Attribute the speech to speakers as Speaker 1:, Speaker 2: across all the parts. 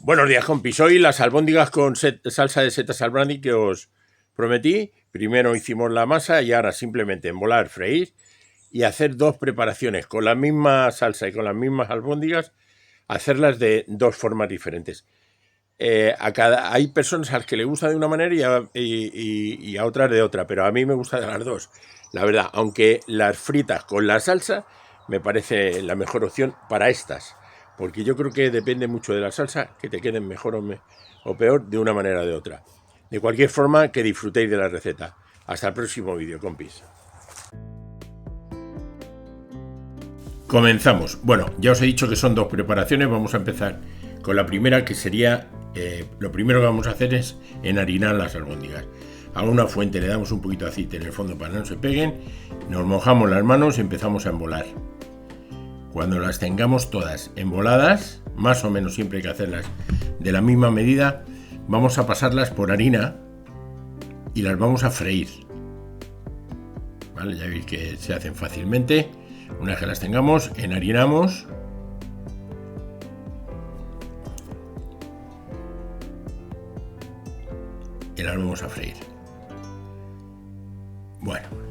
Speaker 1: Buenos días, compis. Hoy las albóndigas con salsa de setas al brandy que os prometí. Primero hicimos la masa y ahora simplemente embolar, freír y hacer dos preparaciones con la misma salsa y con las mismas albóndigas, hacerlas de dos formas diferentes. Hay personas a las que le gusta de una manera y a otras de otra, pero a mí me gusta de las dos. La verdad, aunque las fritas con la salsa me parece la mejor opción para estas. Porque yo creo que depende mucho de la salsa, que te queden mejor o peor de una manera o de otra. De cualquier forma, que disfrutéis de la receta. Hasta el próximo vídeo, compis. Comenzamos. Bueno, ya os he dicho que son dos preparaciones. Vamos a empezar con la primera, que sería... lo primero que vamos a hacer es enharinar las albóndigas. A una fuente le damos un poquito de aceite en el fondo para que no se peguen. Nos mojamos las manos y empezamos a embolar. Cuando las tengamos todas emboladas, más o menos siempre hay que hacerlas de la misma medida, vamos a pasarlas por harina y las vamos a freír. ¿Vale? Ya veis que se hacen fácilmente. Una vez que las tengamos, enharinamos. Y las vamos a freír. Bueno.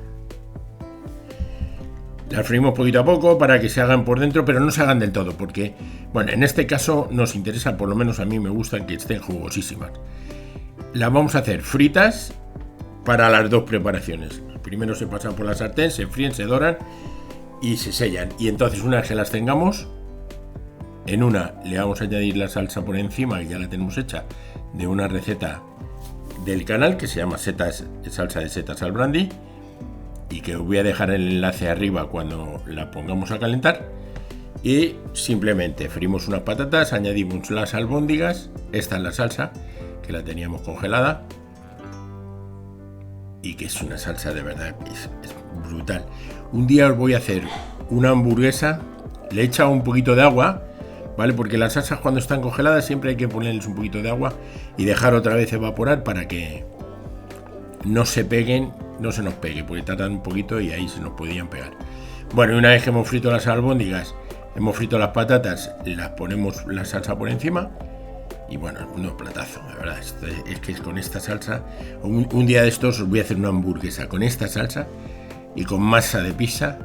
Speaker 1: Las freímos poquito a poco para que se hagan por dentro, pero no se hagan del todo, porque, bueno, en este caso nos interesa, por lo menos a mí me gusta que estén jugosísimas. Las vamos a hacer fritas para las dos preparaciones. Primero se pasan por la sartén, se fríen, se doran y se sellan. Y entonces, una vez que las tengamos, en una le vamos a añadir la salsa por encima, que ya la tenemos hecha, de una receta del canal que se llama salsa de setas al brandy, y que os voy a dejar el enlace arriba cuando la pongamos a calentar. Y simplemente freímos unas patatas, añadimos las albóndigas. Esta es la salsa que la teníamos congelada y que es una salsa de verdad, es brutal. Un día os voy a hacer una hamburguesa, le he echado un poquito de agua, ¿vale? Porque las salsas cuando están congeladas siempre hay que ponerles un poquito de agua y dejar otra vez evaporar para que no se peguen, no se nos pegue, porque tardan un poquito y ahí se nos podían pegar. Bueno, y una vez que hemos frito las albóndigas, hemos frito las patatas, las ponemos la salsa por encima y bueno, unos platazos, de verdad. Es que con esta salsa, un día de estos os voy a hacer una hamburguesa con esta salsa y con masa de pizza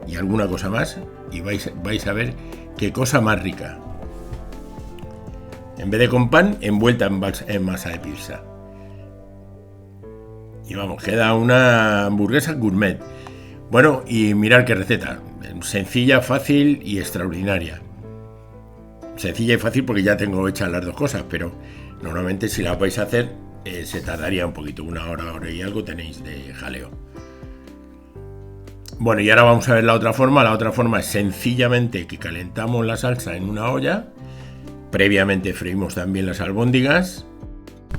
Speaker 1: y alguna cosa más y vais a ver qué cosa más rica. En vez de con pan, envuelta en masa de pizza. Y vamos, queda una hamburguesa gourmet. Bueno, y mirad qué receta. Sencilla, fácil y extraordinaria. Sencilla y fácil porque ya tengo hechas las dos cosas, pero normalmente si las vais a hacer se tardaría un poquito, una hora y algo tenéis de jaleo. Bueno, y ahora vamos a ver la otra forma. La otra forma es sencillamente que calentamos la salsa en una olla. Previamente freímos también las albóndigas.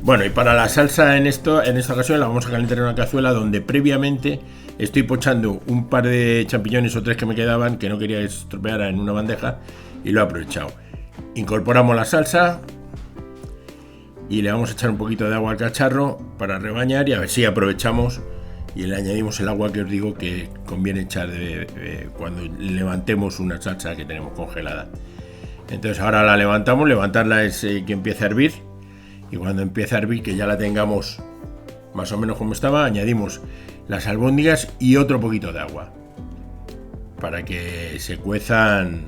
Speaker 1: Bueno, y para la salsa en esta ocasión la vamos a calentar en una cazuela donde previamente estoy pochando un par de champiñones o tres que me quedaban que no quería que se estropeara en una bandeja y lo he aprovechado. Incorporamos la salsa y le vamos a echar un poquito de agua al cacharro para rebañar y a ver si aprovechamos y le añadimos el agua que os digo que conviene echar cuando levantemos una salsa que tenemos congelada. Entonces ahora la levantamos, levantarla es que empiece a hervir. Y cuando empiece a hervir, que ya la tengamos más o menos como estaba, añadimos las albóndigas y otro poquito de agua para que se cuezan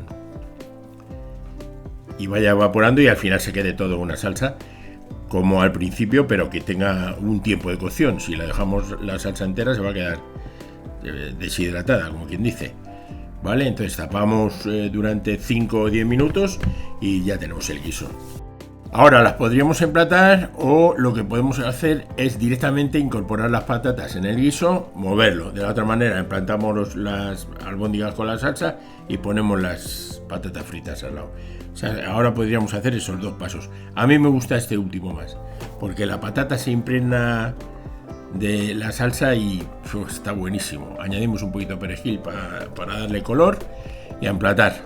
Speaker 1: y vaya evaporando y al final se quede todo una salsa como al principio, pero que tenga un tiempo de cocción. Si la dejamos la salsa entera se va a quedar deshidratada, como quien dice. ¿Vale? Entonces tapamos durante 5 o 10 minutos y ya tenemos el guiso. Ahora las podríamos emplatar o lo que podemos hacer es directamente incorporar las patatas en el guiso, moverlo. De la otra manera emplantamos las albóndigas con la salsa y ponemos las patatas fritas al lado. O sea, ahora podríamos hacer esos dos pasos. A mí me gusta este último más, porque la patata se impregna de la salsa y está buenísimo. Añadimos un poquito de perejil para darle color y a emplatar.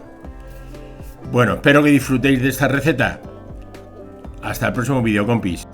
Speaker 1: Bueno, espero que disfrutéis de esta receta. Hasta el próximo vídeo, compis.